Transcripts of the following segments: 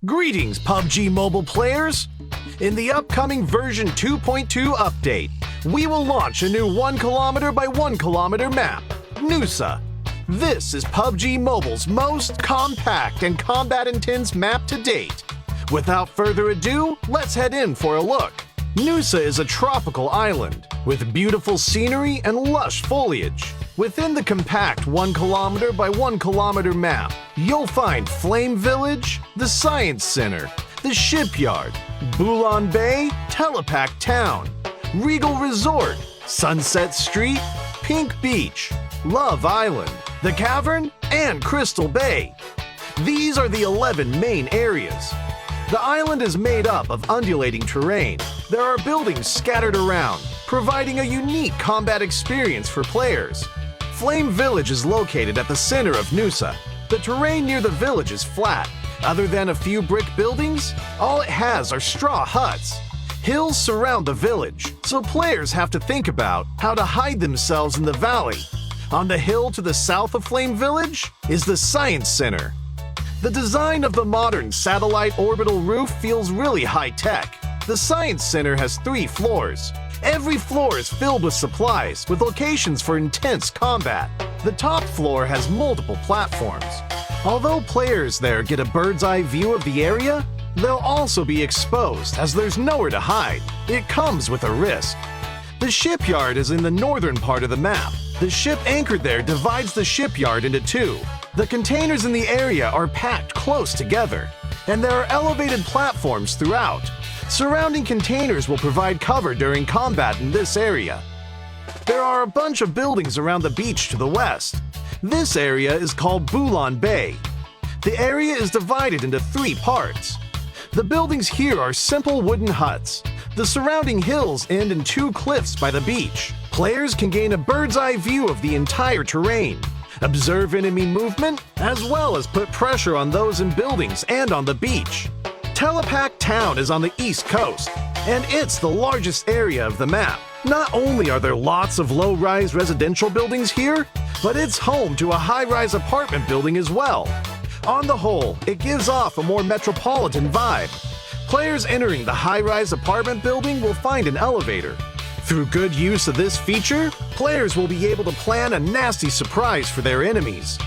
Greetings, PUBG mobile players! In the upcoming version 2.2 update, we will launch a new 1 km by 1 km map, Noosa. This is PUBG Mobile's most compact and combat-intense map to date. Without further ado, let's head in for a look. Noosa is a tropical island with beautiful scenery and lush foliage. Within the compact 1 km by 1 km map, you'll find Flame Village, the Science Center, the Shipyard, Bulan Bay, Telepack Town, Regal Resort, Sunset Street, Pink Beach, Love Island, the Cavern, and Crystal Bay. These are the 11 main areas. The island is made up of undulating terrain. There are buildings scattered around, providing a unique combat experience for players. Flame Village is located at the center of Noosa. The terrain near the village is flat. Other than a few brick buildings, all it has are straw huts. Hills surround the village, so players have to think about how to hide themselves in the valley. On the hill to the south of Flame Village is the Science Center. The design of the modern satellite orbital roof feels really high-tech. The Science Center has 3 floors. Every floor is filled with supplies, with locations for intense combat. The top floor has multiple platforms. Although players there get a bird's-eye view of the area, they'll also be exposed as there's nowhere to hide. It comes with a risk. The shipyard is in the northern part of the map. The ship anchored there divides the shipyard into 2. The containers in the area are packed close together, and there are elevated platforms throughout. Surrounding containers will provide cover during combat in this area. There are a bunch of buildings around the beach to the west. This area is called Bulan Bay. The area is divided into 3 parts. The buildings here are simple wooden huts. The surrounding hills end in 2 cliffs by the beach. Players can gain a bird's-eye view of the entire terrain, observe enemy movement, as well as put pressure on those in buildings and on the beach. Telepack Town is on the east coast, and it's the largest area of the map. Not only are there lots of low-rise residential buildings here, but it's home to a high-rise apartment building as well. On the whole, it gives off a more metropolitan vibe. Players entering the high-rise apartment building will find an elevator. Through good use of this feature, players will be able to plan a nasty surprise for their enemies.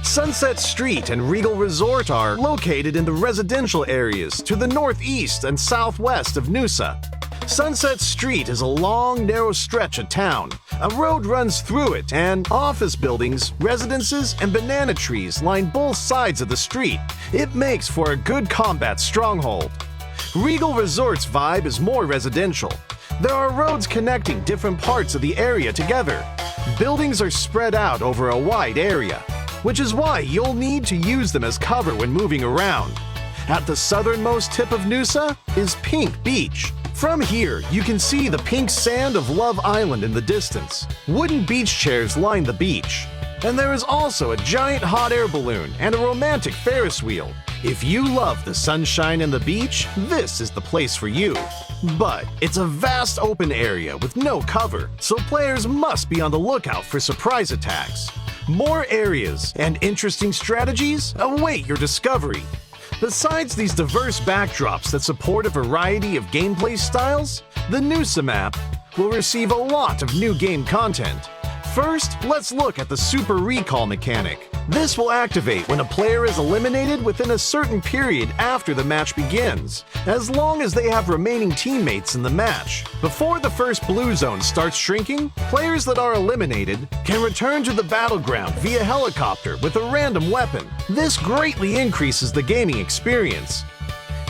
Sunset Street and Regal Resort are located in the residential areas to the northeast and southwest of Noosa. Sunset Street is a long, narrow stretch of town. A road runs through it, and office buildings, residences, and banana trees line both sides of the street. It makes for a good combat stronghold. Regal Resort's vibe is more residential. There are roads connecting different parts of the area together. Buildings are spread out over a wide area, which is why you'll need to use them as cover when moving around. At the southernmost tip of Noosa is Pink Beach. From here, you can see the pink sand of Love Island in the distance. Wooden beach chairs line the beach. And there is also a giant hot air balloon and a romantic Ferris wheel. If you love the sunshine and the beach, this is the place for you. But it's a vast open area with no cover, so players must be on the lookout for surprise attacks. More areas and interesting strategies await your discovery. Besides these diverse backdrops that support a variety of gameplay styles, the Noosa map will receive a lot of new game content. First, let's look at the Super Recall mechanic. This will activate when a player is eliminated within a certain period after the match begins, as long as they have remaining teammates in the match. Before the first blue zone starts shrinking, players that are eliminated can return to the battleground via helicopter with a random weapon. This greatly increases the gaming experience.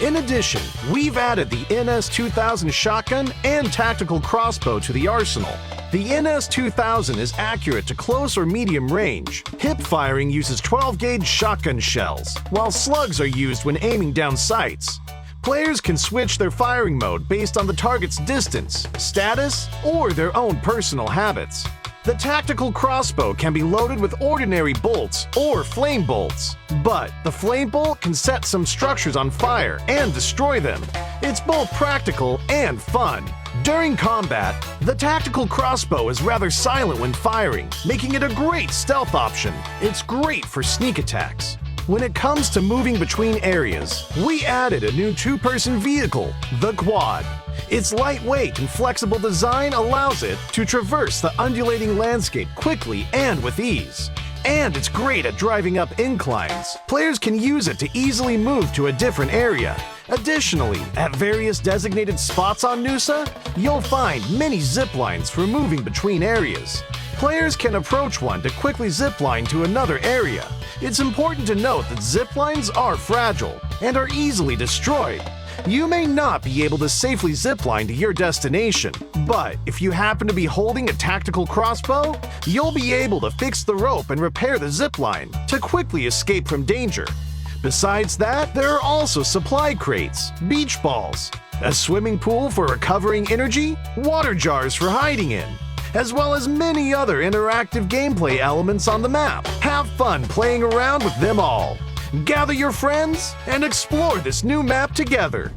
In addition, we've added the NS-2000 shotgun and tactical crossbow to the arsenal. The NS-2000 is accurate to close or medium range. Hip firing uses 12-gauge shotgun shells, while slugs are used when aiming down sights. Players can switch their firing mode based on the target's distance, status, or their own personal habits. The tactical crossbow can be loaded with ordinary bolts or flame bolts, but the flame bolt can set some structures on fire and destroy them. It's both practical and fun. During combat, the tactical crossbow is rather silent when firing, making it a great stealth option. It's great for sneak attacks. When it comes to moving between areas, we added a new two-person vehicle, the Quad. Its lightweight and flexible design allows it to traverse the undulating landscape quickly and with ease. And it's great at driving up inclines. Players can use it to easily move to a different area. Additionally, at various designated spots on Noosa, you'll find many zip lines for moving between areas. Players can approach one to quickly zipline to another area. It's important to note that ziplines are fragile and are easily destroyed. You may not be able to safely zipline to your destination, but if you happen to be holding a tactical crossbow, you'll be able to fix the rope and repair the zipline to quickly escape from danger. Besides that, there are also supply crates, beach balls, a swimming pool for recovering energy, water jars for hiding in, as well as many other interactive gameplay elements on the map. Have fun playing around with them all. Gather your friends and explore this new map together.